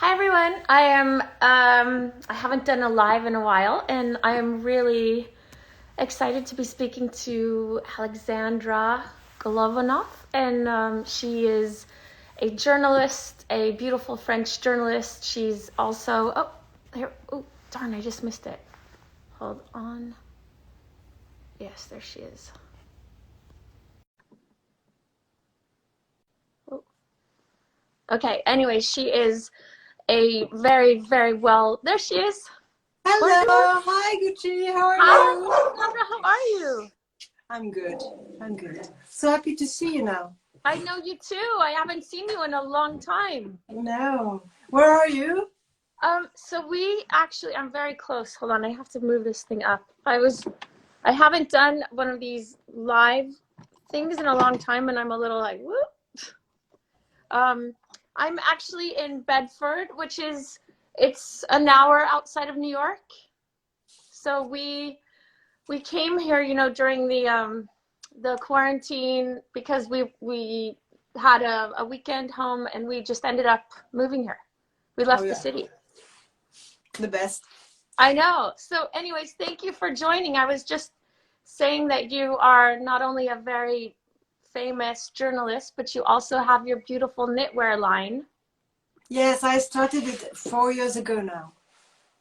Hi everyone. I haven't done a live in a while, and I am really excited to be speaking to Alexandra Golovanoff, and she is a journalist, a beautiful French journalist. She's also here. Oh darn! I just missed it. Hold on. Yes, there she is. Oh. Okay. Anyway, she is a very, very well. There she is. Bonjour. Hello, hi Gucci, how are Hi, you? Alexandra. How are you? I'm good, I'm good. So happy to see you now. I know you too. I haven't seen you in a long time. No, where are you? So we actually, I'm very close. Hold on, I have to move this thing up. I haven't done one of these live things in a long time, and I'm a little like, whoop. I'm actually in Bedford, it's an hour outside of New York. So we came here, during the quarantine because we had a weekend home, and we just ended up moving here. We Oh left the yeah, city. the best. I know. So anyways, thank you for joining. I was just saying that you are not only a very famous journalist, but you also have your beautiful knitwear line. Yes, I started it 4 years ago now.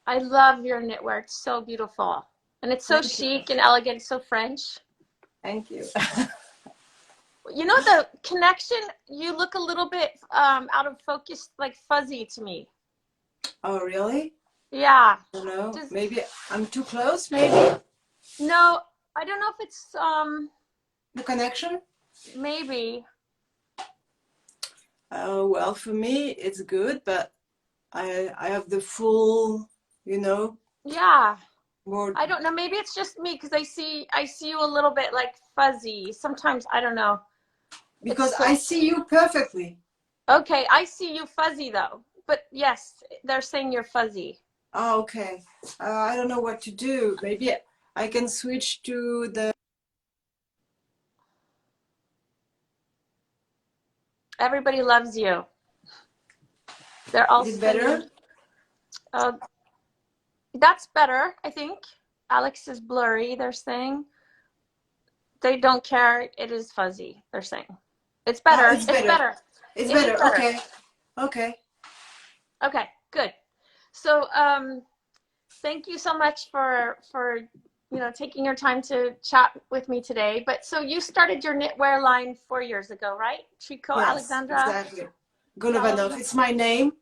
I love your knitwear. It's so beautiful. And it's so Thank you, chic and elegant, so French. thank you. You know, the connection, you look a little bit out of focus, like fuzzy to me. Oh really? Yeah. I don't know, Just maybe I'm too close, maybe? no, I don't know if it's The connection? maybe. Well, for me it's good, but I have the full, you know, Yeah. more, I don't know. Maybe it's just me because I see you a little bit like fuzzy. Sometimes I don't know. It's because so I see you perfectly. okay. I see you fuzzy though. But yes, they're saying you're fuzzy. Oh, okay. I don't know what to do. Maybe I can switch to the. Everybody loves you. They're all Is it better? saying uh, that's better. I think Alex is blurry. They're saying they don't care. It is fuzzy. They're saying it's Ah, better. it's It's better. better. It's It is better. better. Okay. Okay. Okay. Good. So thank you so much for taking your time to chat with me today. But so you started your knitwear line 4 years ago, right? Tricot Yes, Alexandra exactly. Golovanoff. Golovanoff. It's my name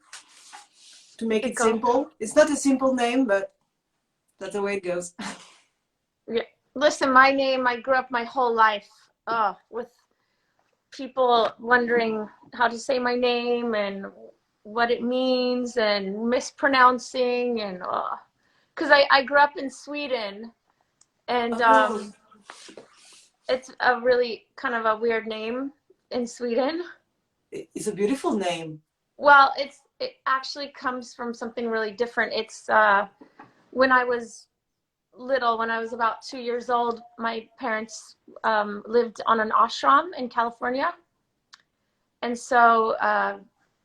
to make it Tricot. simple. It's not a simple name, but that's the way it goes. Yeah. Listen, my name, I grew up my whole life with people wondering how to say my name and what it means and mispronouncing and because I grew up in Sweden, and Oh, it's a really kind of a weird name in Sweden. it's a beautiful name. Well, it actually comes from something really different. It's when I was little, when I was about 2 years old, my parents lived on an ashram in California, and so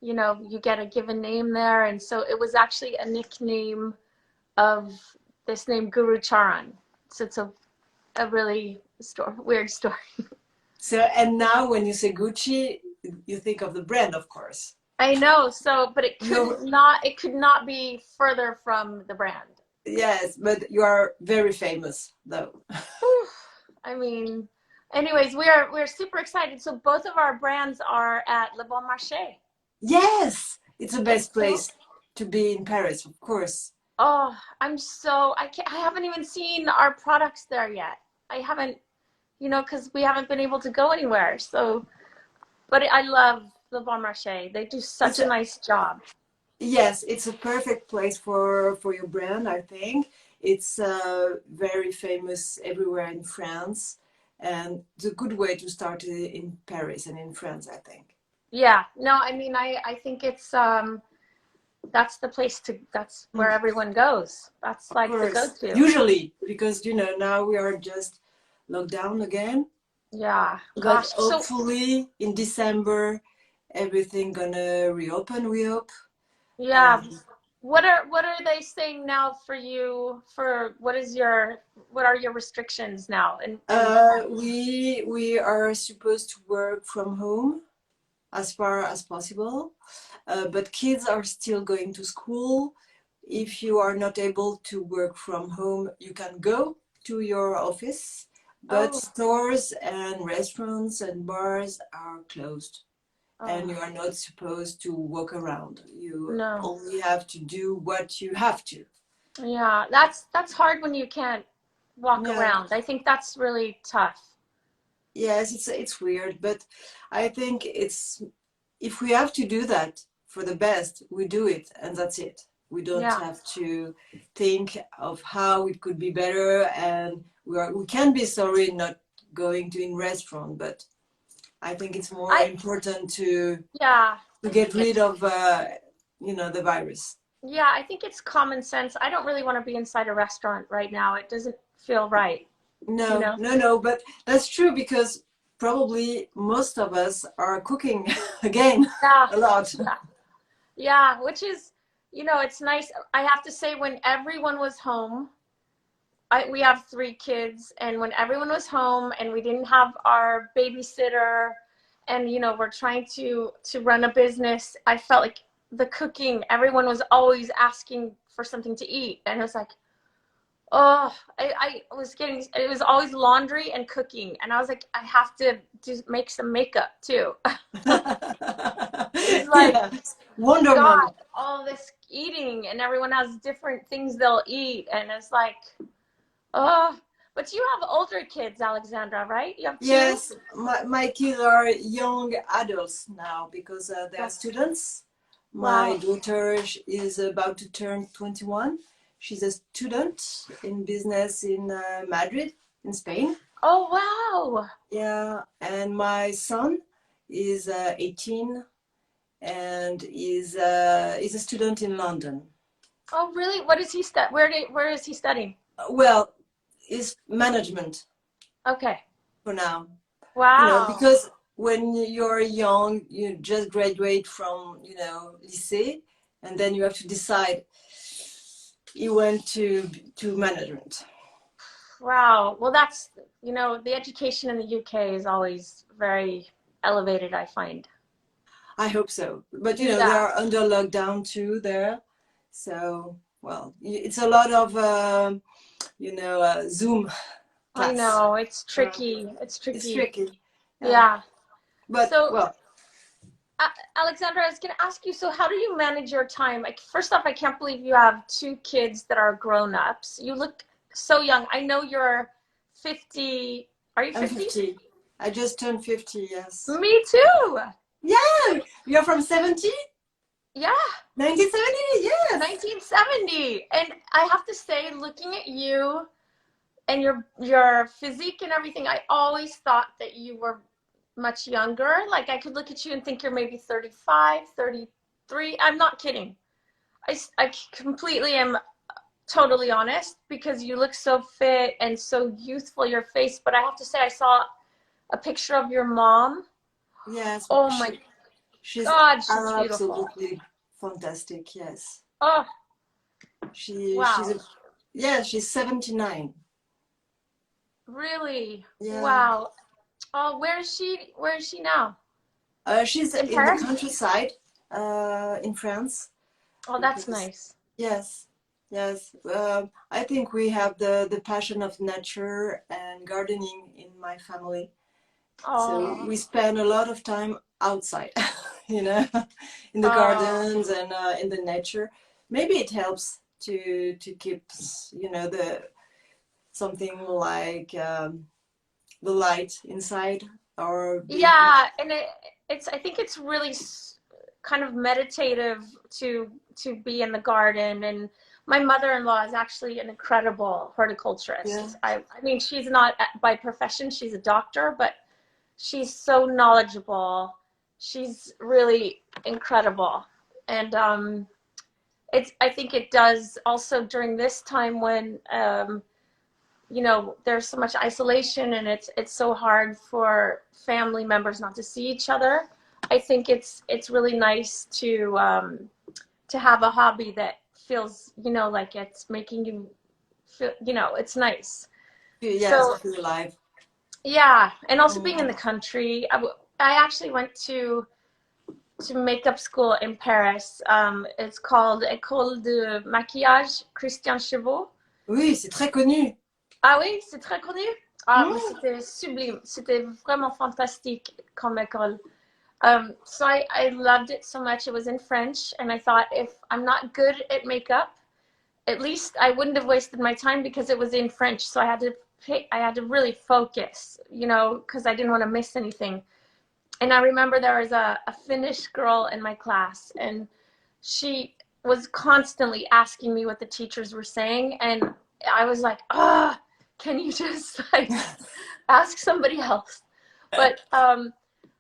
you get a given name there, and so it was actually a nickname of this name Guru Charan. So it's a really weird story. So, and now when you say Gucci, you think of the brand, of course. I know. So, but You, it could not be further from the brand. yes, but you are very famous, though. Whew. I mean, anyways, we're super excited. So both of our brands are at Le Bon Marché. Yes, it's the It's best so place to be in Paris, of course. I can't, I haven't even seen our products there yet. I haven't, because we haven't been able to go anywhere. So, but I love Le Bon Marché. They do It's such a nice job. yes, it's a perfect place for your brand, I think. It's very famous everywhere in France, and it's a good way to start in Paris and in France, I think. Yeah. No, I mean, I think it's that's the place that's Mm, where everyone goes. That's of like the course, go-to. usually, because now we are just locked down again, Yeah. but Gosh. So hopefully in December everything gonna reopen, we hope. Yeah. What are they saying now for you for what are your restrictions now in We are supposed to work from home as far as possible, but kids are still going to school. If you are not able to work from home, you can go to your office, but oh stores and restaurants and bars are closed, and oh you are not supposed to walk around. You no. only have to do what you have to. Yeah, that's hard when you can't walk Yeah. around. I think that's really tough. Yes, it's weird, but I think it's if we have to do that for the best, we do it, and that's it. We don't Yeah. have to think of how it could be better, and we can be sorry not going to in restaurant, but I think it's more I important yeah, to I get think rid it's of the virus. yeah, I think it's common sense. I don't really want to be inside a restaurant right now. It doesn't feel right, you No, know? no, no, but that's true because probably most of us are cooking again Yeah. a lot. Yeah. Yeah, which is, it's nice. I have to say when everyone was home, we have three kids, and when everyone was home and we didn't have our babysitter, and we're trying to run a business, I felt like the cooking, everyone was always asking for something to eat, and it was like, oh, I was getting, it was always laundry and cooking, and I was like, I have to just make some makeup too. It's like, Yeah, Wonder God, Woman. all this eating, and everyone has different things they'll eat, and it's like, oh, but you have older kids, Alexandra, right? You have two? Yes, my kids are young adults now because they are That's students. My wow. daughter is about to turn 21. She's a student in business in Madrid, in Spain. Oh, wow. Yeah, and my son is 18 and is a student in London. Oh, really? What is he where is he studying? Well, is management Okay. for now. Wow. Because when you're young, you just graduate from, lycée, and then you have to decide. You went to management. Wow. Well, that's, the education in the UK is always very elevated, I find. I hope so. But, they Yeah. are under lockdown too there. So, well, it's a lot of, Zoom I class. know. It's Uh, tricky. It's it's tricky. tricky. Yeah. Yeah. But, So, well, Alexandra, I was going to ask you, so how do you manage your time? Like, first off, I can't believe you have two kids that are grown-ups. You look so young. I know you're 50. Are you I'm 50? 50. I just turned 50, yes. Me too. Yeah, you're from 70? Yeah, 1970, yes. 1970. And I have to say, looking at you and your physique and everything, I always thought that you were much younger. Like I could look at you and think you're maybe 35, 33. I'm not kidding. I completely am totally honest because you look so fit and so youthful, your face. But I have to say, I saw a picture of your mom. Yes, Oh my she's God, she's beautiful. absolutely fantastic. Yes, Oh, she's wow. a yeah, she's 79. Really? Yeah, Wow. Oh, where is she? Where is she now? she's In in the Paris? countryside, in France. Oh, that's Because nice. yes, yes, I think we have the passion of nature and gardening in my family. So Oh, we spend a lot of time outside, you know, in the oh, gardens and in the nature. Maybe it helps to keep, the something like the light inside or being. yeah. And I think it's really kind of meditative to be in the garden. And my mother-in-law is actually an incredible Yeah. horticulturist. I mean, she's not by profession, she's a doctor, but she's so knowledgeable. She's really incredible. And I think it does also during this time when there's so much isolation and it's so hard for family members not to see each other. I think it's really nice to have a hobby that feels, you know, like it's making you feel, you know, it's nice. Yes, So feel alive. yeah, and also being in the Mm. country, I actually went to makeup school in Paris. It's called École de maquillage Christian Chevaux. Oui, c'est très connu. Ah oui, c'est très connu. Ah, mais Mm. c'était sublime. C'était vraiment fantastique comme école. So I loved it so much. It was in French, and I thought if I'm not good at makeup, at least I wouldn't have wasted my time because it was in French. So I had to really focus, you know, because I didn't want to miss anything. And I remember there was a Finnish girl in my class, and she was constantly asking me what the teachers were saying, and I was like, ah, can you just like ask somebody else? But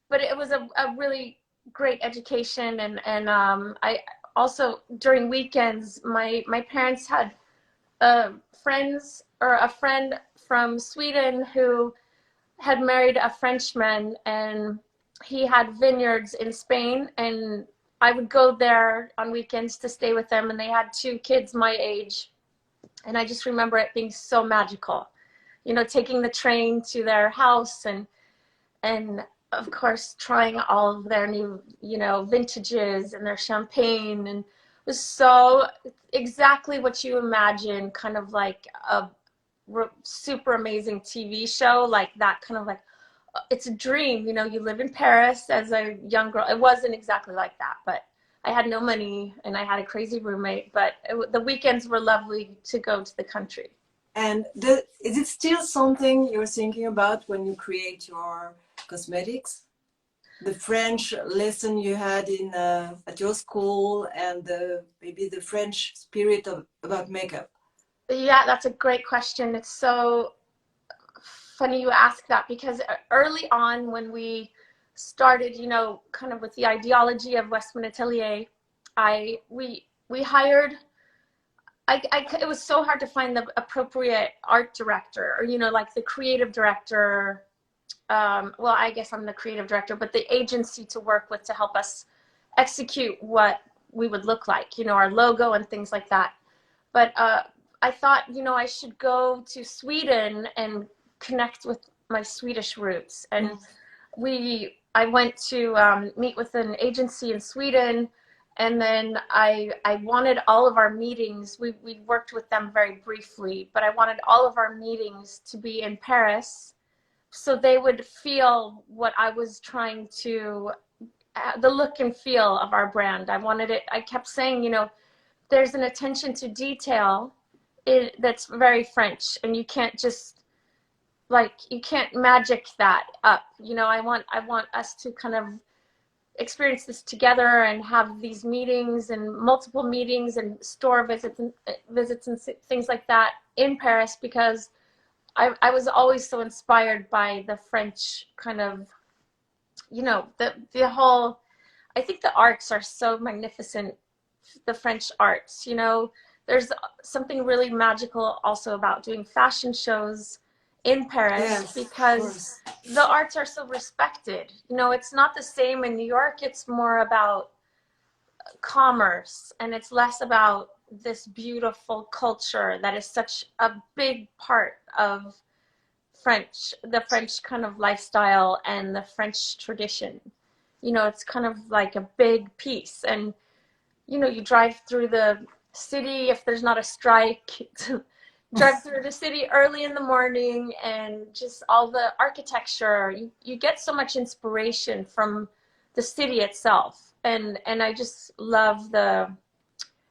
but it was a really great education, and I also during weekends my parents had friends or a friend from Sweden who had married a Frenchman, and he had vineyards in Spain, and I would go there on weekends to stay with them, and they had two kids my age, and I just remember it being so magical, you know, taking the train to their house, and of course trying all of their new, you know, vintages and their champagne, and it was so exactly what you imagine, kind of like a super amazing TV show, like that kind of like it's a dream, you know, you live in Paris as a young girl. It wasn't exactly like that, but I had no money and I had a crazy roommate, but the weekends were lovely to go to the country. And is it still something you're thinking about when you create your cosmetics? The French lesson you had in at your school, and maybe the French spirit of about makeup. Yeah, that's a great question. It's so funny you ask that because early on when we started, you know, kind of with the ideology of Westman Atelier, we hired. It was so hard to find the appropriate art director, or you know, like the creative director. Well, I guess I'm the creative director, but the agency to work with to help us execute what we would look like, you know, our logo and things like that. But I thought, you know, I should go to Sweden and connect with my Swedish roots. And I went to meet with an agency in Sweden, and then I wanted all of our meetings. We worked with them very briefly, but I wanted all of our meetings to be in Paris, so they would feel what I was trying to, the look and feel of our brand. I wanted it. I kept saying, you know, there's an attention to detail that's very French, and you can't just like you can't magic that up. You know, I want us to kind of experience this together and have these meetings and multiple meetings and store visits and things like that in Paris, because I was always so inspired by the French kind of, you know, the whole, I think the arts are so magnificent, the French arts, you know, there's something really magical also about doing fashion shows in Paris Yes, of because course. the arts are so respected. You know, it's not the same in New York. It's more about commerce, and it's less about this beautiful culture that is such a big part of the French kind of lifestyle and the French tradition. You know, it's kind of like a big piece. And, you know, you drive through the city if there's not a strike, drive through the city early in the morning, and just all the architecture. You get so much inspiration from the city itself. And I just love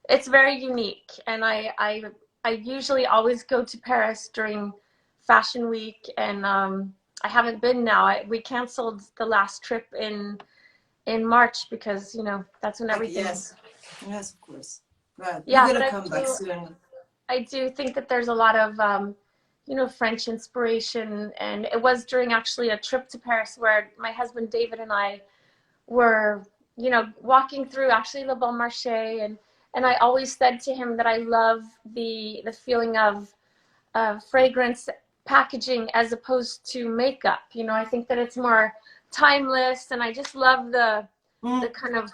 it's very unique. And I usually always go to Paris during Fashion Week, and I haven't been now. We canceled the last trip in March because, you know, that's when Like, everything. yes, yes, of course. Well, you're Yeah, but gonna come back soon. I do think that there's a lot of you know, French inspiration, and it was during actually a trip to Paris where my husband David and I were, you know, walking through actually Le Bon Marché, and I always said to him that I love the feeling of fragrance packaging as opposed to makeup. You know, I think that it's more timeless, and I just love the Mm. kind of,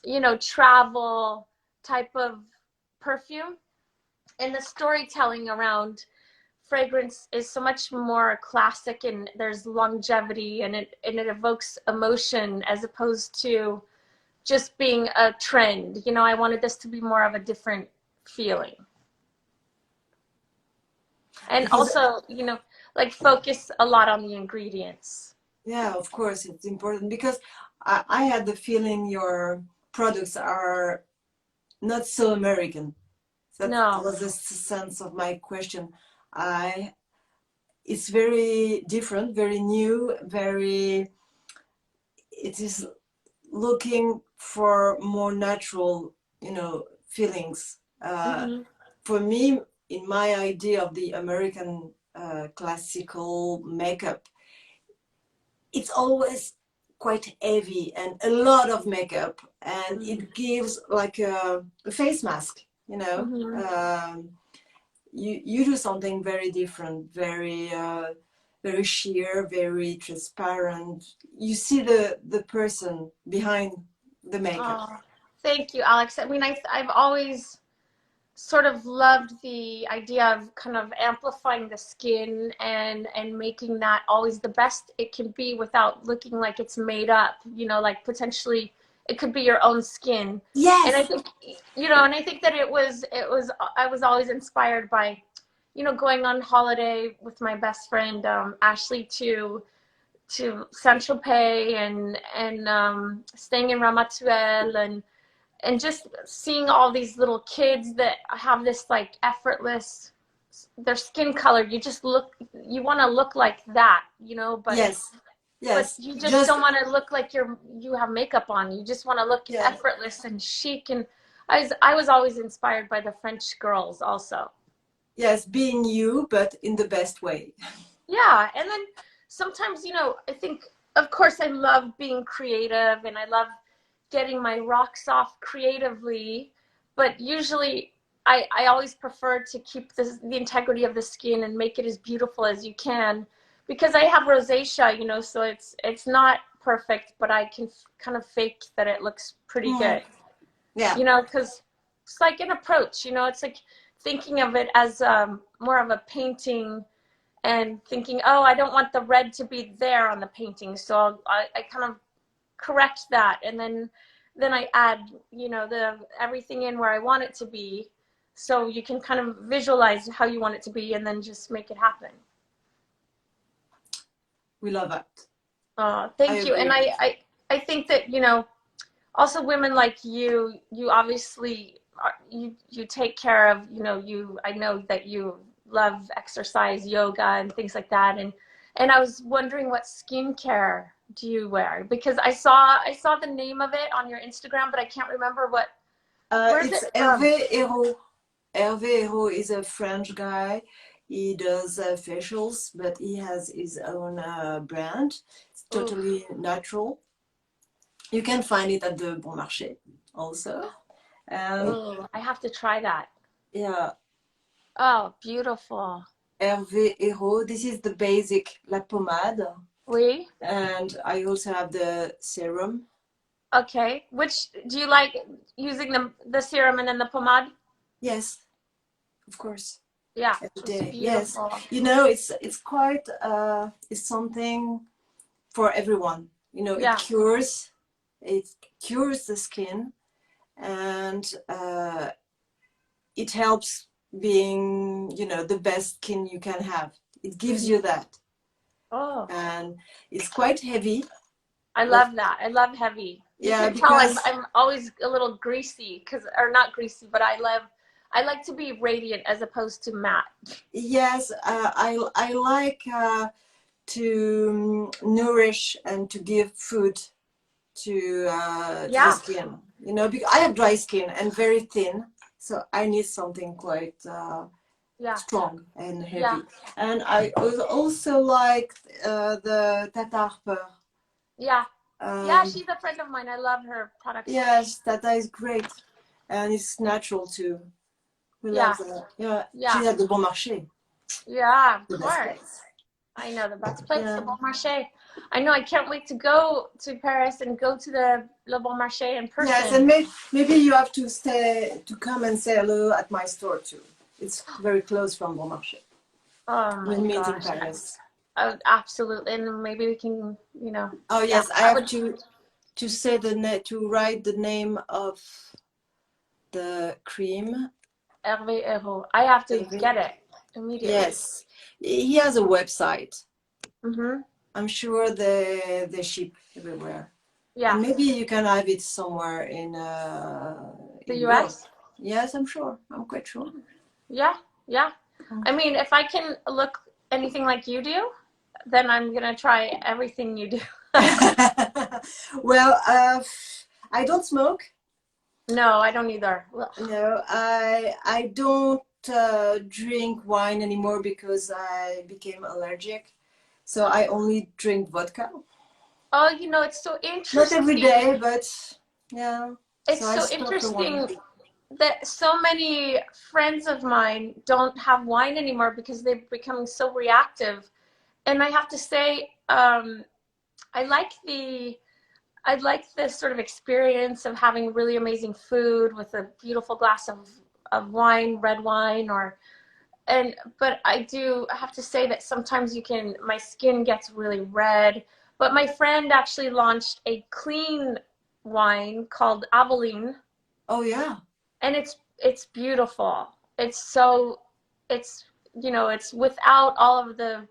you know, travel type of perfume, and the storytelling around fragrance is so much more classic, and there's longevity, and it evokes emotion as opposed to just being a trend. You know, I wanted this to be more of a different feeling. And Because also, you know, like focus a lot on the ingredients. yeah, of course, it's important because I had the feeling your products are not so American. That No. was the sense of my question. I It's very different, very new, very it is looking for more natural, feelings. Mm-hmm. For me, in my idea of the American classical makeup, it's always quite heavy and a lot of makeup, and it gives like a face mask, Mm-hmm. You do something very different, very sheer, very transparent. You see the person behind the makeup. Oh, thank you, Alex. I mean, I've always sort of loved the idea of kind of amplifying the skin and making that always the best it can be without looking like it's made up, you know, like potentially it could be your own skin. And I Yes. think, you know, and I think that I was always inspired by, you know, going on holiday with my best friend Ashley to Saint Tropez and staying in Ramatuelle and just seeing all these little kids that have this like effortless, their skin color, you want to look like that, you know, Yes. but Yes. you just Just don't want to look like you have makeup on. You just want to look yeah. effortless and chic. And I was always inspired by the French girls also. Yes, being you, but in the best way. Yeah, and then sometimes, you know, I think, of course, I love being creative and I love getting my rocks off creatively, but usually I always prefer to keep the integrity of the skin and make it as beautiful as you can, because I have rosacea, you know, so it's not perfect, but I can kind of fake that it looks pretty Mm, good, yeah. you know, because it's like an approach, you know, it's like thinking of it as more of a painting and thinking, oh, I don't want the red to be there on the painting, so I kind of correct that, and then I add, you know, the everything in where I want it to be, so you can kind of visualize how you want it to be, and then just make it happen. We love that. I Thank you, and agree. I think that, you know, also women like you obviously you take care of, you know, I know that you love exercise, yoga, and things like that, and I was wondering what skincare do you wear, because I saw the name of it on your Instagram, but I can't remember where's It's it from. Hervé Herau. Hervé Herau is a French guy. He does facials, but he has his own brand. It's Oof. totally natural. You can find it at the Bon Marché also. And Oh, I have to try that. yeah, Oh, beautiful. Hervé Herau. This is the basic, la pommade. Oui. And I also have the serum. Okay. Which do you like, using the serum and then the pomade? Yes, of course. Yeah, Every just day. Yes. beautiful. It's quite it's something for everyone. Yeah. It cures the skin, and it helps being, the best skin you can have. It gives you Hmm. that. Oh, And it's quite heavy, I but love that. I love heavy. You yeah, can tell I'm because I'm always a little greasy, or not greasy, but I like to be radiant as opposed to matte. yes, I like to nourish and to give food to the Yeah. skin. Because I have dry skin and very thin, so I need something quite Yeah. strong and Yeah. heavy. And I also like the Tata Harper. Yeah. Yeah, Um, she's a friend of mine. I love her products. yes, Tata is great, and it's natural too. We love Yeah. that. Yeah, Yeah. she's at the Bon Marché, Yeah, of the best course. place. I know the best place, the Yeah. Bon Marché. I know. I can't wait to go to Paris and go to the Le Bon Marché in Yes, person. and maybe you have to come and say hello at my store too. It's very close from Bon Marché. Oh We'll my meet in gosh, Paris. I would absolutely, and maybe we can, Oh yeah, yes, I that have would to say to write the name of the cream. Hervé Herau. I have to Hervé. get it immediately. Yes, he has a website. Mm-hmm. I'm sure they ship everywhere, and Yeah, maybe you can have it somewhere the in Europe. U.S. Yes, I'm sure. I'm quite sure. Yeah, yeah. Mm. I mean, if I can look anything like you do, then I'm gonna try everything you do. Well, I don't smoke. No, I don't either. Ugh. No, I don't drink wine anymore because I became allergic. So I only drink vodka. Oh, it's so Not every interesting. day, but yeah. So It's I so stopped the wine. interesting that so many friends of mine don't have wine anymore because they're becoming so reactive. And I have to say, I like the I like this sort of experience of having really amazing food with a beautiful glass of wine, red wine, but I do have to say that sometimes my skin gets really red. But my friend actually launched a clean wine called Aveline, Oh yeah. and it's beautiful. It's without all of the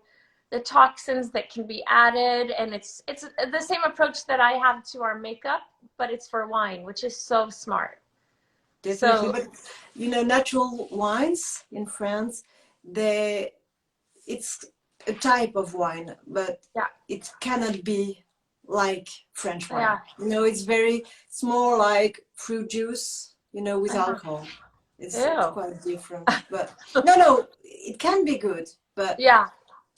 toxins that can be added, and it's the same approach that I have to our makeup, but it's for wine, which is so smart. Definitely. So But natural wines in France, they it's a type of wine, but yeah, it cannot be like French wine. yeah, It's more like fruit juice, with uh-huh. alcohol. It's Ew. quite different. But no, it can be good. But Yeah,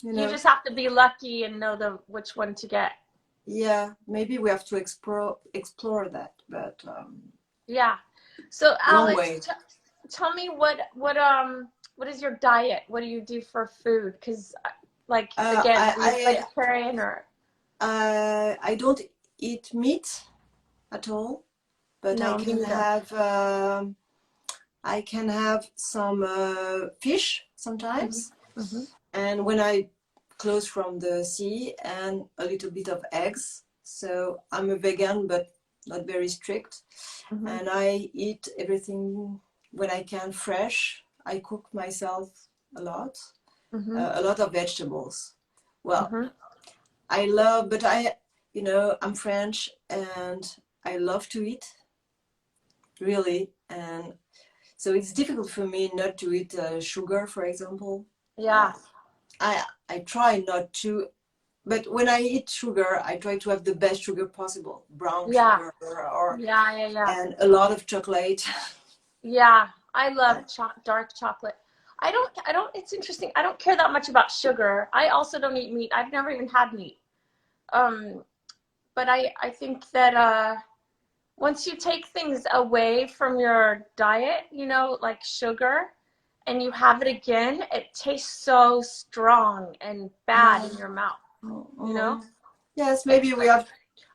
you you know, just have to be lucky and know the which one to get. yeah, maybe we have to explore that. But Yeah. So long Alex, way. tell me what is your diet? What do you do for food? Because like again, are you I vegetarian or I don't eat meat at all, but no? Me neither. I can have some fish Hmm. sometimes, Hmm. and when I close from the sea, and a little bit of eggs. So I'm a vegan, but not very strict, Hmm. and I eat everything when I can fresh. I cook myself a lot, Hmm. a lot of vegetables. Well, Hmm. I love, but I'm French and I love to eat, really. And so it's difficult for me not to eat sugar, for example. Uh, Yeah. I try not to, but when I eat sugar, I try to have the best sugar possible, brown Yeah. sugar or Yeah. Yeah. Yeah. and a lot of chocolate. Yeah. I love dark chocolate. I don't. It's interesting. I don't care that much about sugar. I also don't eat meat. I've never even had meat. Um, but I think that once you take things away from your diet, like sugar, and you have it again, it tastes so strong and bad Yeah. in your mouth, you know? Mm. Yes, maybe It's we have.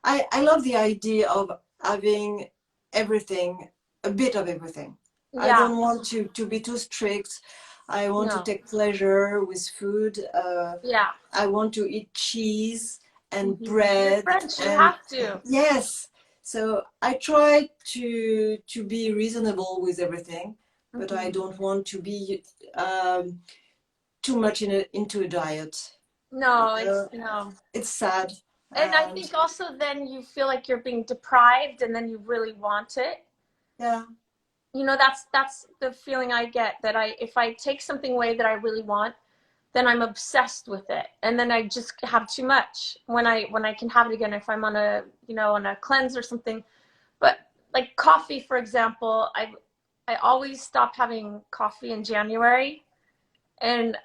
I love the idea of having everything, a bit of everything. I yeah, don't want to be too strict. I want to no, take pleasure with food. yeah. I want to eat cheese and Hmm. You're bread French, you and have to. yes. So I try to be reasonable with everything, but I Hmm. don't want to be too much into a diet. No, Uh, no. it's sad. And I And think also then you feel like you're being deprived and then you really want it. yeah, That's the feeling I get, that if I take something away that I really want, then I'm obsessed with it, and then I just have too much when I can have it again if I'm on a cleanse or something. But like coffee, for example, I always stop having coffee in January, and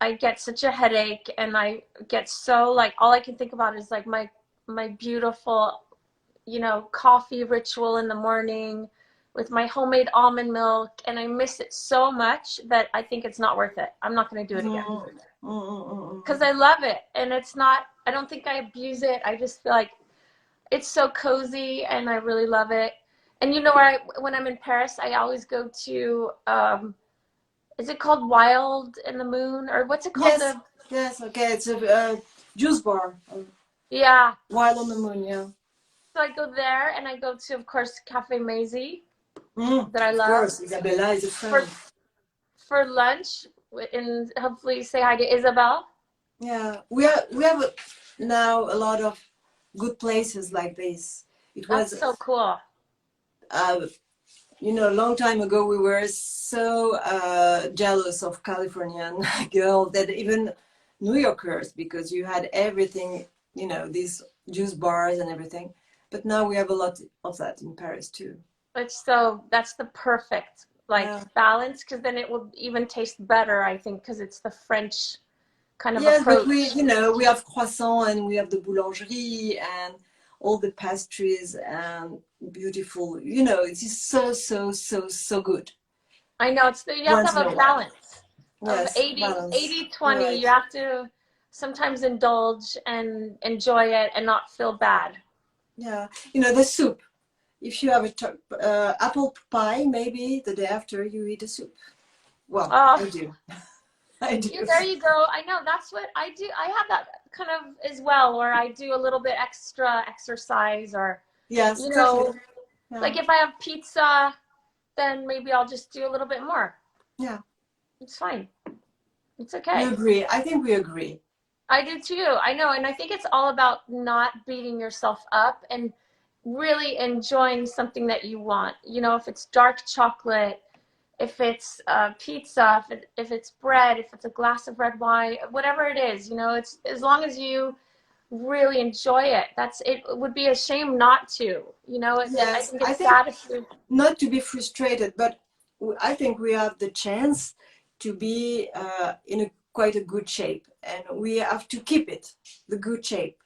I get such a headache, and I get so, like, all I can think about is like my beautiful coffee ritual in the morning with my homemade almond milk, and I miss it so much that I think it's not worth it. I'm not going to do it again mm, mm, mm, mm, because mm. I love it, and it's not. I don't think I abuse it. I just feel like it's so cozy and I really love it. And you know where when I'm in Paris, I always go to is it called Wild in the Moon or what's it called? Yes, The yes, okay. It's a juice bar. yeah. While on the Moon, yeah. So I go there and I go to of course Cafe Maisie that I Of love course, Isabella is a for friend. lunch and hopefully say hi to Isabel. Yeah, we have now a lot of good places like this. It That's was, so cool. uh, a long time ago we were so jealous of Californian girls that even New Yorkers, because you had everything, these juice bars and everything. But now we have a lot of that in Paris too. It's so that's the perfect like Yeah. balance because then it will even taste better, I think, because it's the French kind of Yes, but approach. we have croissant and we have the boulangerie and all the pastries and beautiful, it is so, so, so, so good I know you have to once have in a a while. balance of Yes, 80, balance. 80, You're 20. right. You have to sometimes indulge and enjoy it and not feel bad. Yeah. The soup. If you have apple pie, maybe the day after you eat a soup. Well, Oh, I do. I you do. there you go. I know that's what I do. I have that kind of as well where I do a little bit extra exercise or Yes, you exactly. know, Yeah. like if I have pizza, then maybe I'll just do a little bit more. Yeah. It's fine. It's We okay. agree. I think we agree. I do too. I know. And I think it's all about not beating yourself up and really enjoying something that you want. You know, if it's dark chocolate, if it's pizza, if it's bread, if it's a glass of red wine, whatever it is, it's as long as you really enjoy it. It would be a shame not to, I Yes, think I it's think sad if you, not to be frustrated, but I think we have the chance to be in quite a good shape, and we have to keep it, the good shape.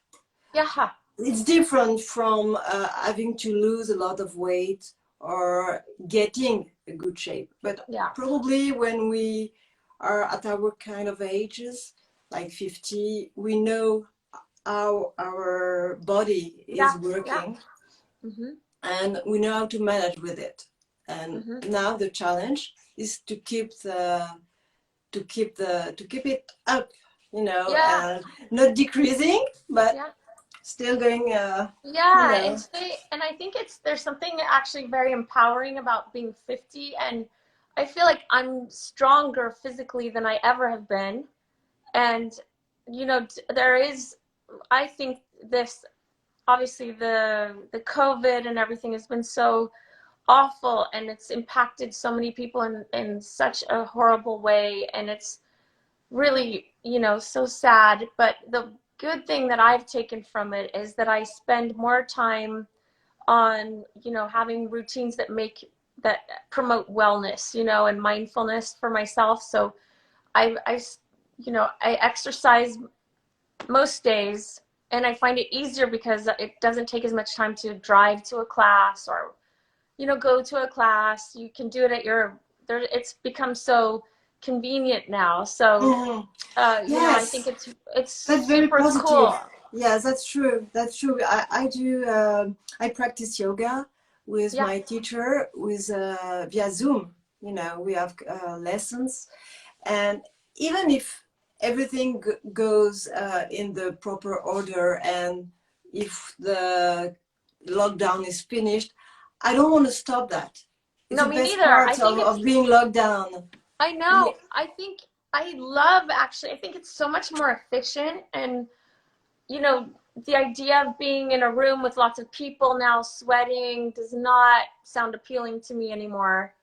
yeah, It's different from having to lose a lot of weight or getting a good shape. But yeah, probably when we are at our kind of ages, like 50, we know how our body is yeah, yeah. working Mhm, and we know how to manage with it. And mhm. now the challenge is to keep it up, Yeah, and not decreasing, but yeah. still going, Yeah, and I think there's something actually very empowering about being 50 and I feel like I'm stronger physically than I ever have been. And there is I think this obviously the COVID and everything has been so awful and it's impacted so many people in such a horrible way and it's really, so sad. But the good thing that I've taken from it is that I spend more time on, having routines that promote wellness, and mindfulness for myself. So I exercise most days and I find it easier because it doesn't take as much time to drive to a class or, go to a class. You can do it at your there. It's become so convenient now. So mhm. I think Yes, it's that's very super positive. cool. Yes, that's true. That's true. I do. I practice yoga with Yeah. my teacher with via Zoom. We have lessons, and even if everything goes in the proper order, and if the lockdown is finished, I don't want to stop that. It's No, the me best neither. I part think of being locked down. I We, know. I think I love actually. I think it's so much more efficient and, you know, the idea of being in a room with lots of people now sweating does not sound appealing to me anymore.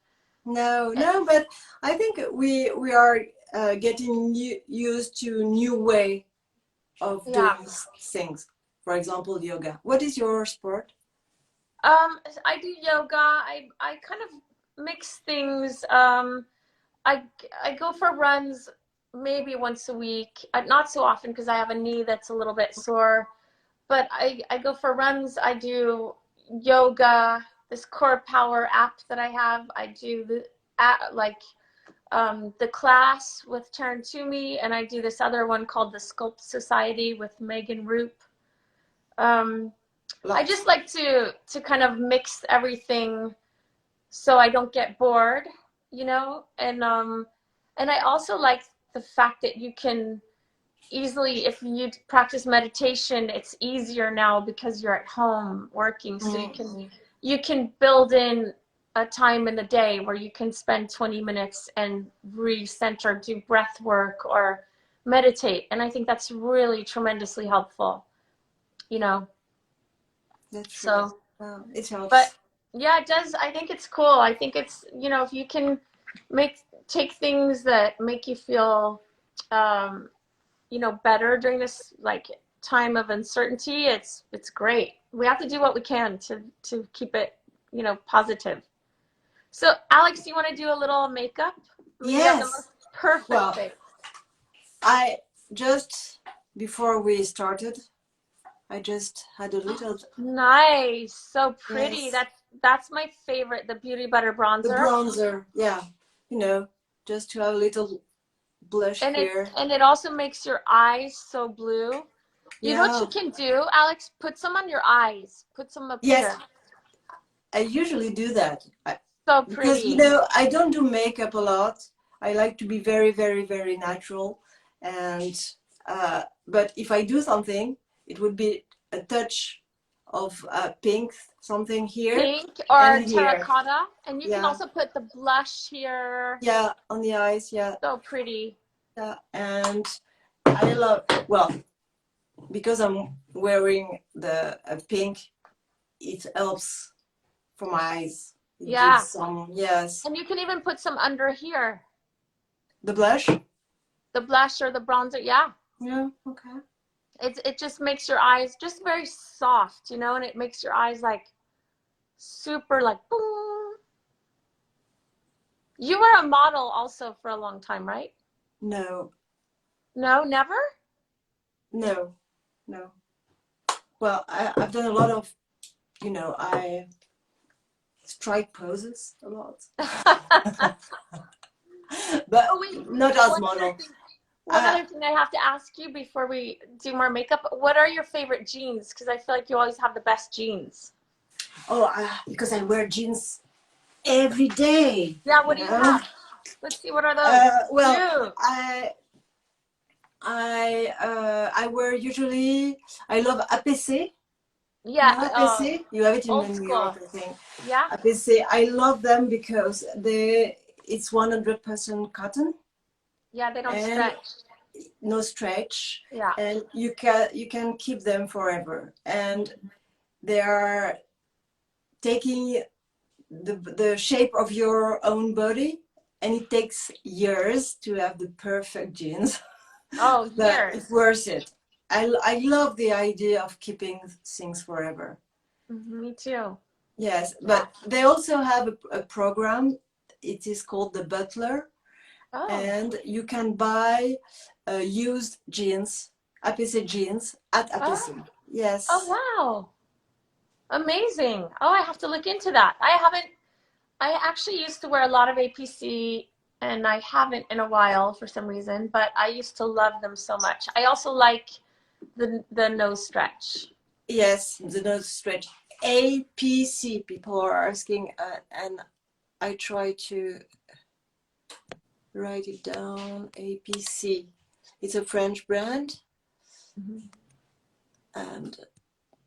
no, Eh, no, but I think we are getting used to new way of Yeah. doing things. For example, yoga. What is your sport? I do yoga. I kind of mix things. I I go for runs maybe once a week. Not so often because I have a knee that's a little bit sore. But I go for runs. I do yoga. This core power app that I have. I do the like the class with Taryn Toomey, and I do this other one called the Sculpt Society with Megan Roop. I just like to kind of mix everything so I don't get bored, you know, and I also like the fact that you can easily, if you practice meditation, it's easier now because you're at home working, so you can build in a time in the day where you can spend 20 minutes and recenter, do breath work or meditate, and I think that's really tremendously helpful, you know. That's true. So it helps. but yeah, it does. I think it's cool. I think it's, you know, if you can take things that make you feel you know, better during this like time of uncertainty, it's great. We have to do what we can to keep it, you know, positive. So Alex, you want to do a little makeup? I mean, you have the Yes. most perfect face. I just, before we started, I just had a little. Nice, so pretty. Yes. That's my favorite, the Beauty Butter The bronzer. bronzer, yeah. You know, just to have a little blush And here. it also makes your eyes so blue. You know what you can do, Alex? Put some on your eyes. Put some up Yes, here. I usually do that. So Because, pretty. you know, I don't do makeup a lot. I like to be very, very, very natural. And, but if I do something, it would be a touch of pink, something here Pink or and here. terracotta. And you can Yeah. also put the blush here. Yeah, on the eyes, yeah. So pretty. Yeah, and I love, well, because I'm wearing the pink, it helps for my eyes. It Yeah. gives some, yes. And you can even put some under here. The blush? The blush or the bronzer. Yeah. Yeah, okay. It just makes your eyes just very soft, you know, and it makes your eyes like super like boom. You were a model also for a long time, right? No. No, never? No. No. Well, I've done a lot of, you know, I strike poses a lot. But not as model. One other thing I have to ask you before we do more makeup, what are your favorite jeans? Because I feel like you always have the best jeans. Oh, because I wear jeans every day. Yeah, what do you have? Let's see, what are those? Well, Cute. I wear usually, I love APC. Yeah. You know APC? You have it in Old New school. York, I think. Yeah. APC, I love them because it's 100% cotton. Yeah, they don't stretch. No stretch. Yeah. And you can keep them forever. And they are taking the shape of your own body, and it takes years to have the perfect jeans. Oh, But years. it's worth it. I love the idea of keeping things forever. Me too. Yes, but they also have a program. It is called the Butler, and you can buy used jeans, APC jeans at APC. Yes. Oh, wow. Amazing. Oh, I have to look into that. I actually used to wear a lot of APC and I haven't in a while for some reason, but I used to love them so much. I also like the nose stretch. Yes, the nose stretch. APC, people are asking, and I try to write it down. APC. It's a French brand. And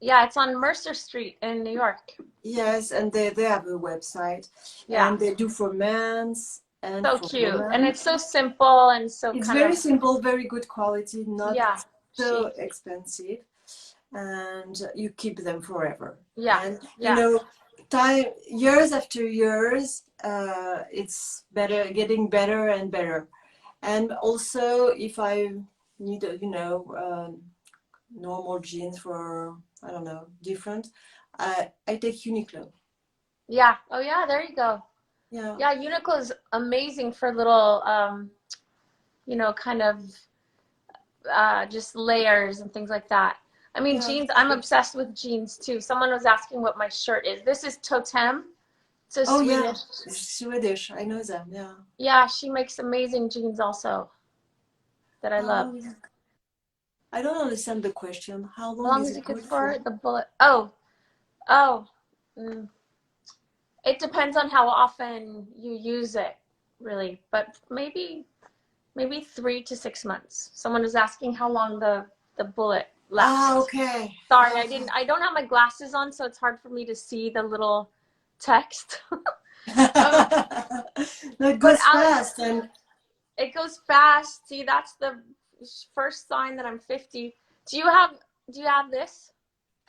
yeah, it's on Mercer Street in New York. Yes, and they have a website. Yeah. And they do for men's and so for cute. women. And it's so simple and so It's kind very of simple, very good quality, not so chic. expensive, and you keep them forever. Yeah. And you know, years after years, it's getting better and better. And also, if I need, normal jeans for, I don't know, different, I take Uniqlo. Yeah. Oh yeah, there you go. Yeah. Yeah, Uniqlo is amazing for little, kind of just layers and things like that. I mean, jeans, I'm obsessed with jeans too. Someone was asking what my shirt is. This is Totem. So Oh yeah, Swedish. Swedish. I know them. Yeah. Yeah, she makes amazing jeans also that I love. Oh yeah. I don't understand the question. How How long long is is it it good good for? for? The bullet. Oh. Mm. It depends on how often you use it, really. But maybe 3 to 6 months. Someone was asking how long the bullet Ah, lasts. okay. Sorry, Okay. I don't have my glasses on, so it's hard for me to see the little text. um, No, it but goes Alex, fast and it goes fast. See, that's the first sign that I'm 50. Do you have this?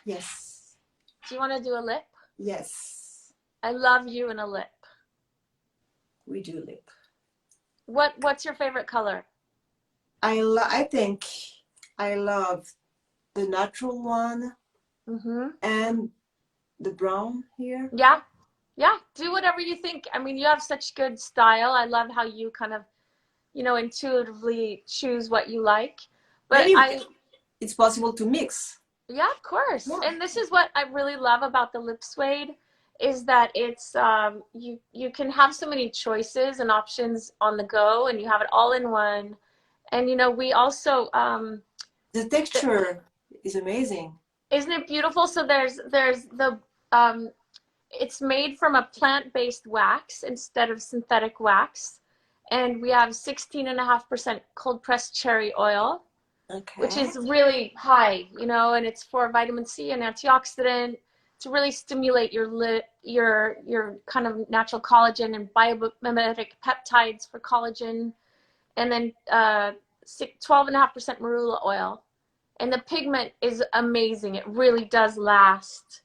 yes. Do you want to do a lip? Yes. I love you in a lip. We do lip. What's your favorite color? I think I love the natural one Mm-hmm. and the brown here. Yeah. Yeah. Do whatever you think. I mean, you have such good style. I love how you kind of, intuitively choose what you like. But Maybe it's possible to mix. yeah, of course. Yeah. And this is what I really love about the lip suede is that it's you can have so many choices and options on the go, and you have it all in one. And we also The texture is amazing. isn't it beautiful? So there's the um, it's made from a plant-based wax instead of synthetic wax, and we have 16.5% cold pressed cherry oil, which Okay. is really high, and it's for vitamin C and antioxidant to really stimulate your kind of natural collagen and biomimetic peptides for collagen, and then 12.5% marula oil. And the pigment is amazing. It really does last.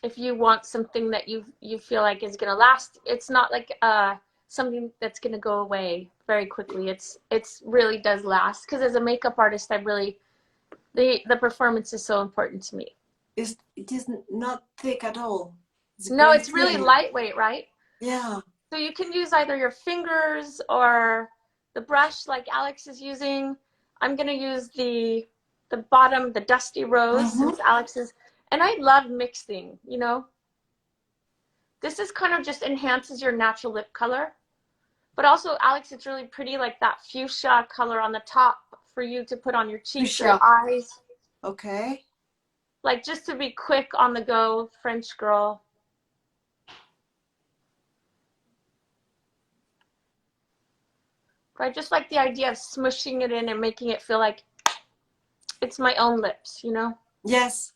If you want something that you feel like is gonna last, it's not like something that's gonna go away very quickly. It's really does last because as a makeup artist, I really the performance is so important to me. It is not thick at all. It's No, very it's really thin. lightweight, right? Yeah. So you can use either your fingers or the brush like Alex is using. I'm gonna use the bottom, the dusty rose, Mm-hmm. since Alex is, and I love mixing. This is kind of just enhances your natural lip color. But also, Alex, it's really pretty, like that fuchsia color on the top for you to put on your cheeks or your Fuchsia. eyes. Okay. Like just to be quick on the go, French girl. But I just like the idea of smushing it in and making it feel like it's my own lips. Yes.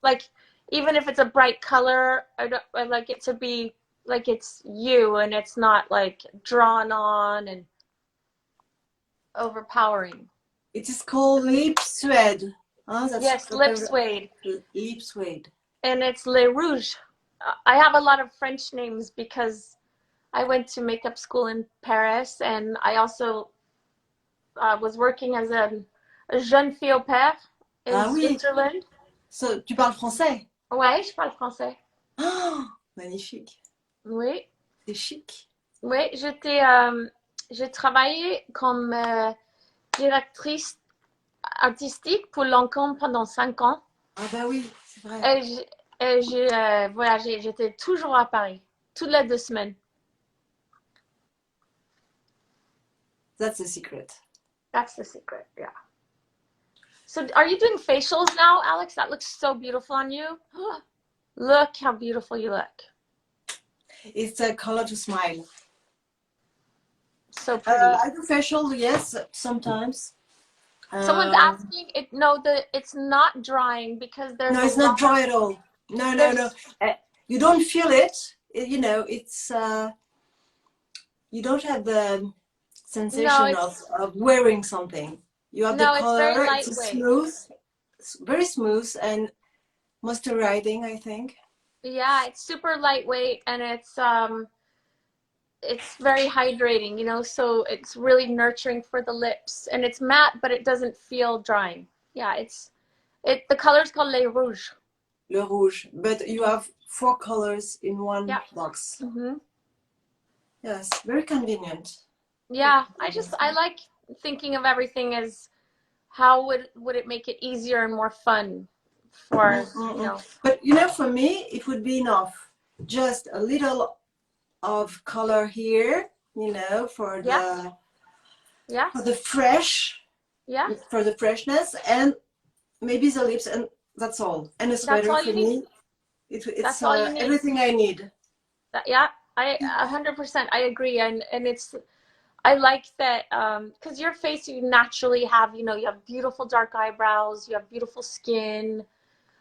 Like, even if it's a bright color, I like it to be like it's you and it's not like drawn on and overpowering. It is called lip suede. That's Yes, lip suede. lip suede. And it's Le Rouge. I have a lot of French names because I went to makeup school in Paris, and I also was working as a jeune fille au pair in Ah oui. Switzerland. So, tu parles français? Ouais, je parle français. Oh, magnifique. Oui, C'est chic. oui, j'ai travaillé comme directrice artistique pour Lancôme pendant 5 ans. Ah bah oui, c'est vrai. Et j'ai voyagé, j'étais toujours à Paris, toutes les 2 semaines. That's the secret. That's the secret, yeah. So are you doing facials now, Alex? That looks so beautiful on you. Look how beautiful you look. It's a color to smile. So pretty. I do facial, yes, sometimes. Someone's asking it. No, it's not drying because there's No, a it's not lot dry of at all. No, no, no. there's You don't feel it. It's you don't have the no, sensation it's of wearing something. You have the no, it's very color. It's a lightweight. very smooth and moisturizing, I think. Yeah, it's super lightweight and it's very hydrating. So it's really nurturing for the lips and it's matte, but it doesn't feel drying. Yeah, the color's called Le Rouge. Le Rouge. But you have 4 colors in one Yeah. box. Mm-hmm. Yes, very convenient. Yeah, I like thinking of everything as how would it make it easier and more fun for. But for me, it would be enough. just a little of color here, you know, Yes. for Yes. the fresh, Yes. for the freshness, and maybe the lips, and that's all. And a That's sweater all for you need. me, it's That's all you need. everything I need. Yeah, I 100% I agree, and it's I like that because your face you naturally have, you know, you have beautiful dark eyebrows, you have beautiful skin.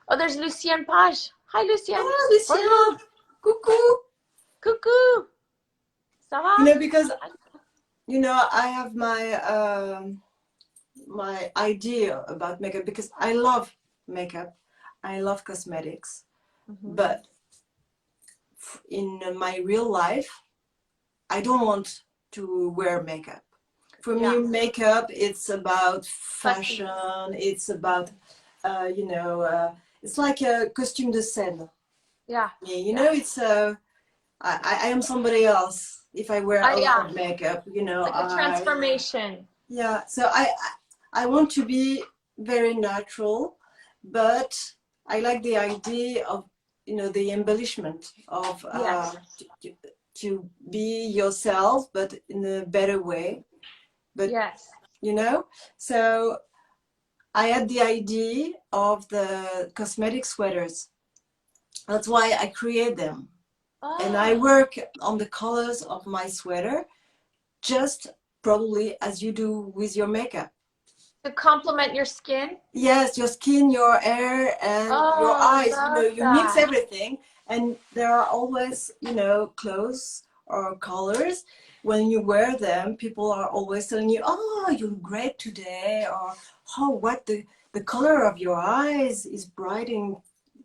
Oh, there's Lucienne Page. Hi, Lucienne. Ah, Bonjour. Lucienne, coucou. Coucou. Ça You va? know, because you know, I have my idea about makeup because I love makeup, I love cosmetics, Mhm. but in my real life, I don't want to wear makeup. For me, Yeah. makeup, it's about Fussy. fashion, it's about, you know, it's like a costume de scène. Yeah. You Yeah. know, it's, I am somebody else if I wear a lot Yeah. of makeup, you know, Like a transformation. yeah, so I want to be very natural, but I like the idea of, you know, the embellishment of Yes. to, to be yourself, but in a better way. But Yes. you know, so I had the idea of the cosmetic sweaters. That's why I create them, and I Oh, work on the colors of my sweater, just probably as you do with your makeup. to complement your skin. Yes, your skin, your hair, and your Oh, eyes. You know, love you mix that. everything, and there are always, you know, clothes or colors. When you wear them, people are always telling you, "Oh, you look great today," or "Oh, what the color of your eyes is brightening."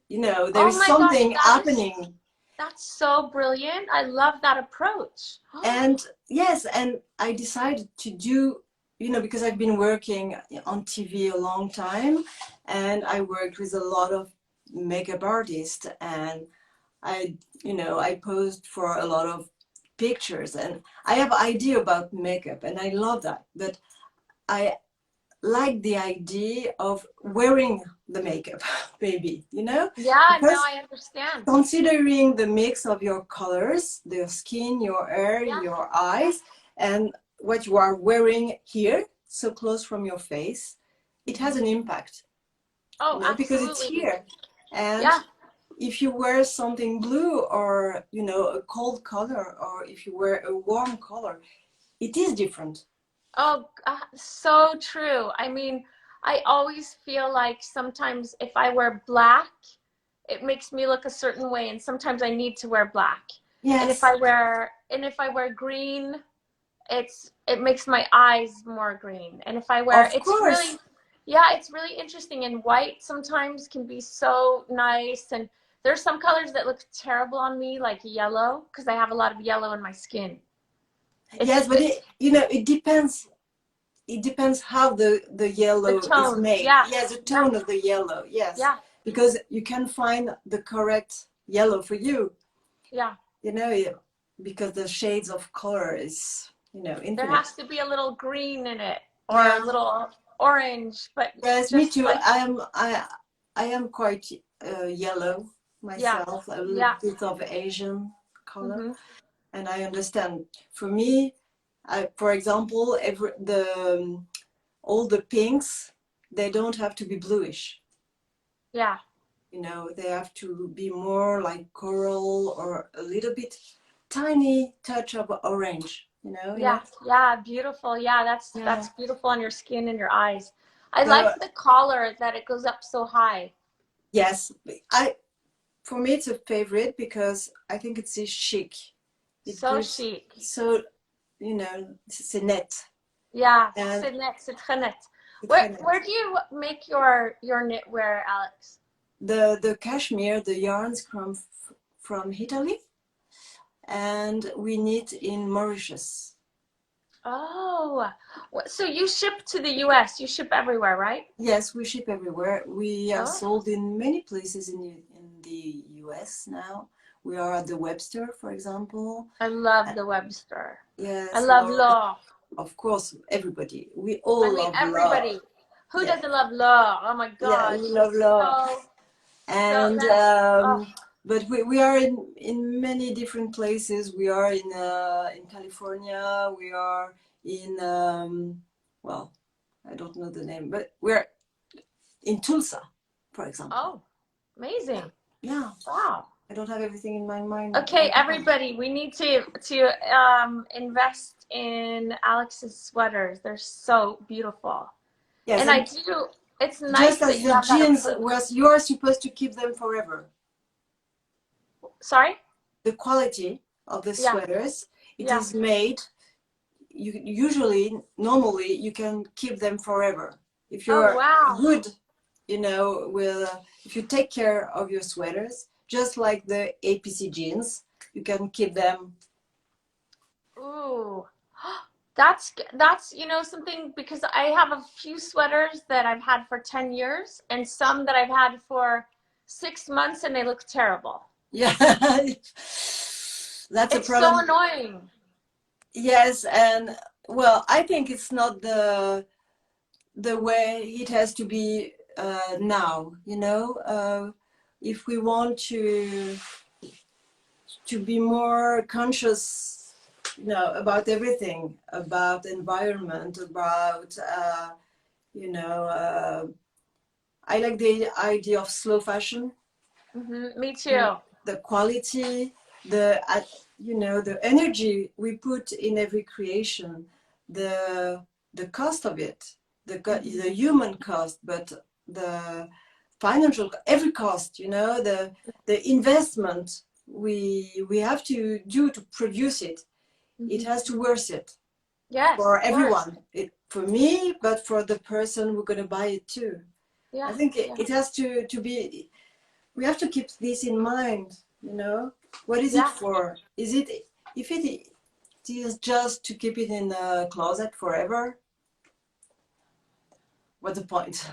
You know, there Oh is my gosh, something happening. that's so brilliant. I love that approach. And yes, and I decided to do, you know, because I've been working on TV a long time, and I worked with a lot of makeup artists, and I, you know, I posed for a lot of pictures, and I have idea about makeup, and I love that. But I like the idea of wearing the makeup, maybe, you know, Yeah, no, because I understand. considering the mix of your colors, your skin, your hair, Yeah, your yeah. eyes, and what you are wearing here, so close from your face, it has Mhm. an impact, Oh, you know, because it's absolutely. here. And Yeah. if you wear something blue or, you know, a cold color, or if you wear a warm color, it is different. Oh, so true. I mean, I always feel like sometimes if I wear black, it makes me look a certain way, and sometimes I need to wear black. Yes, And if I wear green, it makes my eyes more green. And if I wear, of course. yeah, it's really interesting. And white sometimes can be so nice. And there's some colors that look terrible on me, like yellow, because I have a lot of yellow in my skin. Yes, but It's it, you know, it depends how the the yellow is tone. made. Yeah, Yes, the yeah, tone of the yellow. Yes, yeah, because you can find the correct yellow for you. yeah. You know, because the shades of color is, you know, There infinite. has to be a little green in it or a Yeah. little orange, but Yes, me just too. like, I am quite yellow yeah, myself, a little yeah. bit of Asian color, Hmm. and I understand. For me, for example, all the pinks, they don't have to be bluish. Yeah. You know, they have to be more like coral or a little bit tiny touch of orange. You know. Yeah, yeah, beautiful. Yeah, Yeah. that's beautiful on your skin and your eyes. I The like the collar that it goes up so high. yes, I for me it's a favorite because I think it's a chic. It So gives chic. so you know c'est net Yeah, and c'est net, c'est très net. c'est très net. Where do you make your knitwear, Alex? The cashmere, the yarns from Italy, and we knit in Mauritius. Oh, so you ship to the US. You ship everywhere, right? Yes, we ship everywhere. We are Oh, sold in many places in the US now. We are at the Webster, for example. I love Uh, the Webster. I Yes, love Laura. law. Of course, everybody. We I all mean, love love. everybody. Who Yeah, doesn't love law? Oh my yeah, God, we love she's love. so And that's oh. but we are in many different places. We are in California. We are in well, I don't know the name, but we're in Tulsa, for example. Oh, amazing. Yeah. Wow. I don't have everything in my mind Okay, right now. everybody, we need to invest in Alex's sweaters. They're so beautiful. Yes, And I and do, it's just nice that as you the have that jeans, approach. was you are supposed to keep them forever. Sorry? The quality of the Yeah, sweaters, it yeah. is made, you usually, normally, you can keep them forever. If Oh, you're wow. good, you know, with, if you take care of your sweaters, just like the APC jeans, you can keep them. Ooh. You know, something, because I have a few sweaters that I've had for 10 years and some that I've had for 6 months and they look terrible. Yeah, that's a It's so problem. annoying. Yes, and well, I think it's not the way it has to be now. You know, if we want to be more conscious, you know, about everything, about environment, about you know, I like the idea of slow fashion. Me too. The quality, the you know, the energy we put in every creation, the the cost of it, the human cost, but the financial, every cost, you know, the investment we have to do to produce it. It has to worth it Yes, for of course. everyone. For me, but for the person who's going to buy it too. I Yeah, think yeah, it has to be, we have to keep this in mind, you know. What is it yeah. for? Is it, if it is just to keep it in the closet forever, what's the point?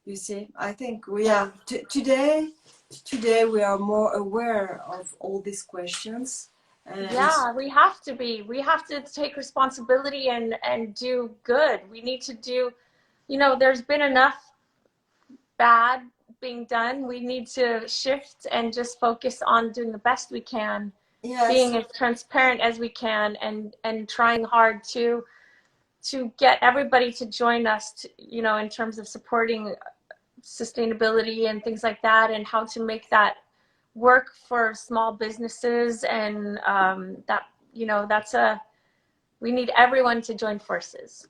You see, I think we Yeah. are today we are more aware of all these questions, and Yeah, we have to be. We have to take responsibility and do good. We need to do, you know, there's been enough bad being done. We need to shift and just focus on doing the best we can, yes, being as transparent as we can, and trying hard to get everybody to join us, to, you know, in terms of supporting sustainability and things like that, and how to make that work for small businesses. And that, you know, we need everyone to join forces.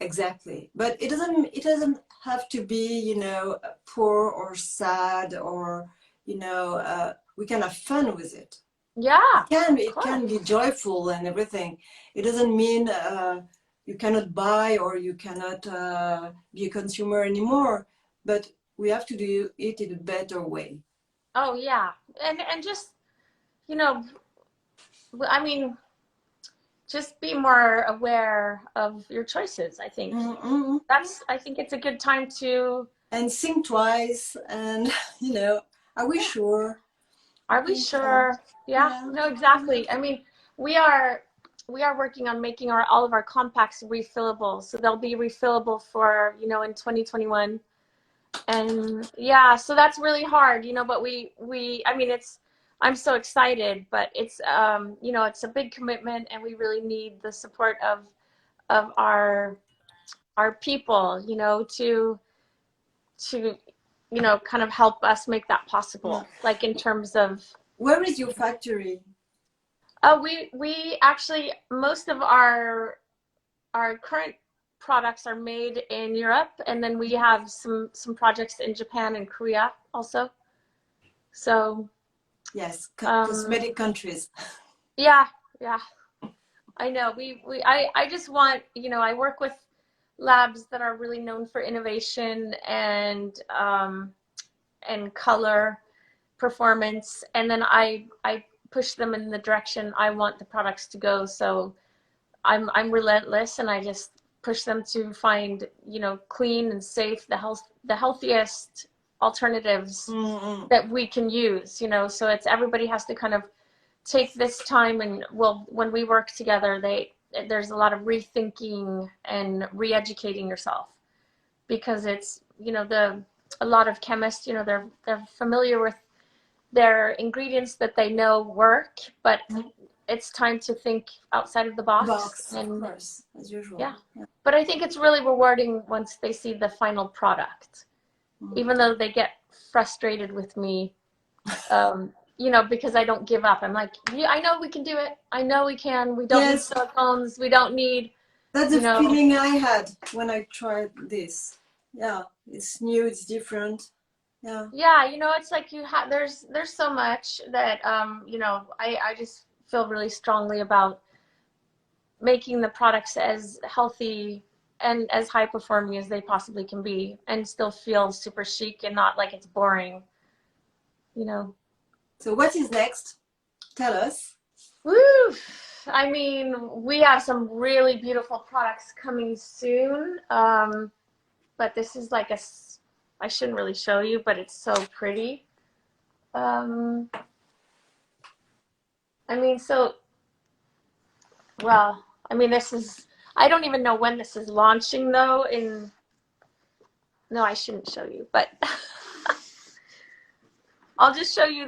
exactly. But it doesn't have to be, you know, poor or sad or, you know, we can have fun with it. Yeah, of It course. can be joyful and everything. It doesn't mean you cannot buy or you cannot be a consumer anymore, but we have to do it in a better way. Oh yeah, and just, you know, I mean, just be more aware of your choices. I think Mm-mm. I think it's a good time to. And think twice, and you know, are we Yeah. sure? I Are we think so. sure? Yeah, Yeah. no, exactly. I mean, we are we are working on making all of our compacts refillable, so they'll be refillable for, you know, in 2021. And yeah, so that's really hard, you know, but we I mean, it's, I'm so excited, but it's you know, it's a big commitment and we really need the support of our people, you know, to you know, kind of help us make that Mm. possible, like in terms of. Where is your factory? We actually, most of our current products are made in Europe, and then we have some projects in Japan and Korea also. So Yes, um, cosmetic countries. yeah, yeah, I know. I just want, you know, I work with labs that are really known for innovation and color performance, and then I push them in the direction I want the products to go. So I'm relentless, and I just push them to find, you know, clean and safe, the healthiest alternatives Mm-mm. that we can use, you know. So it's, everybody has to kind of take this time, and well, when we work together, there's a lot of rethinking and re-educating yourself, because it's, you know, the a lot of chemists, you know, they're familiar with they're ingredients that they know work, but it's time to think outside of the box. Of course, as usual. Yeah. But I think it's really rewarding once they see the final product, even though they get frustrated with me, you know, because I don't give up. I'm like, yeah, I know we can do it. I know we can. We don't need silicones. We don't need. That's the feeling I had when I tried this. Yeah, it's new. It's different. Yeah. Yeah, you know, it's like you have. There's so much that you know. I just feel really strongly about making the products as healthy and as high performing as they possibly can be, and still feel super chic and not like it's boring, you know. So what is next? Tell us. Woo! I mean, we have some really beautiful products coming soon, but this is like I shouldn't really show you, but it's so pretty. I mean, well, I mean, I don't even know when this is launching though. No, I shouldn't show you, but I'll just show you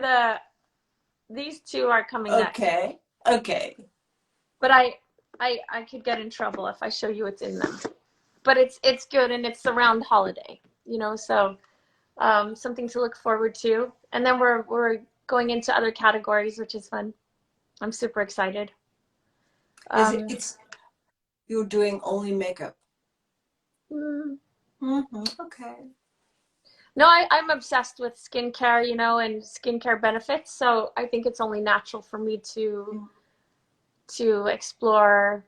these two are coming next. Okay. But I could get in trouble if I show you what's in them. But it's good, and it's around holiday, you know, so something to look forward to. And then we're going into other categories, which is fun. I'm super excited. You're doing only makeup. Okay. No, I'm obsessed with skincare, you know, and skincare benefits. So I think it's only natural for me to explore.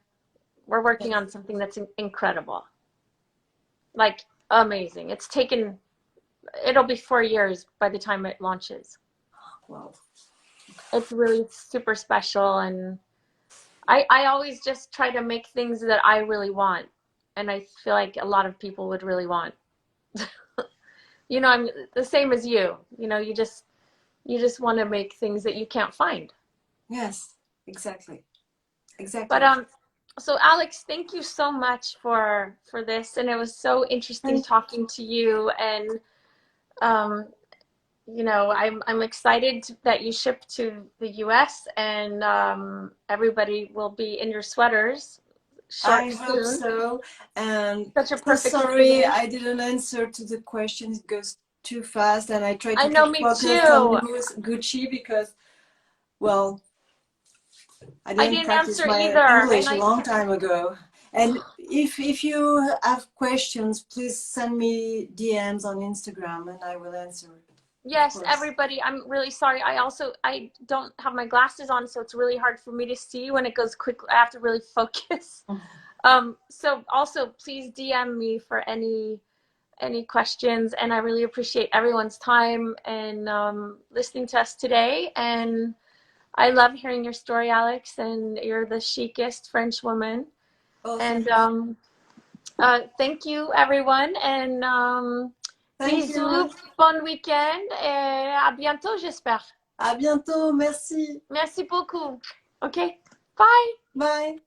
We're working on something that's incredible, like amazing. It'll be 4 years by the time it launches. Wow. It's really super special, and I always just try to make things that I really want, and I feel like a lot of people would really want. You know, I'm the same as you. You know, you just want to make things that you can't find. Yes, exactly. But so Alex, thank you so much for this, and it was so interesting talking to you. And you know, I'm excited that you ship to the US, and everybody will be in your sweaters. I hope so. And such a so perfect sorry season. I didn't answer to the question. It goes too fast, and I try to I know, keep me focused too. on Gucci because, well, I didn't didn't practice answer my either, English a long time ago. And if you have questions, please send me DMs on Instagram, and I will answer. Yes, everybody, I'm really sorry. I don't have my glasses on, so it's really hard for me to see when it goes quickly. I have to really focus. So also please DM me for any questions, and I really appreciate everyone's time and listening to us today. And I love hearing your story, Alex, and you're the chicest French woman. And thank you, everyone, and bisous, bon week-end, et à bientôt, j'espère. À bientôt, merci. Merci beaucoup. Okay, bye. Bye.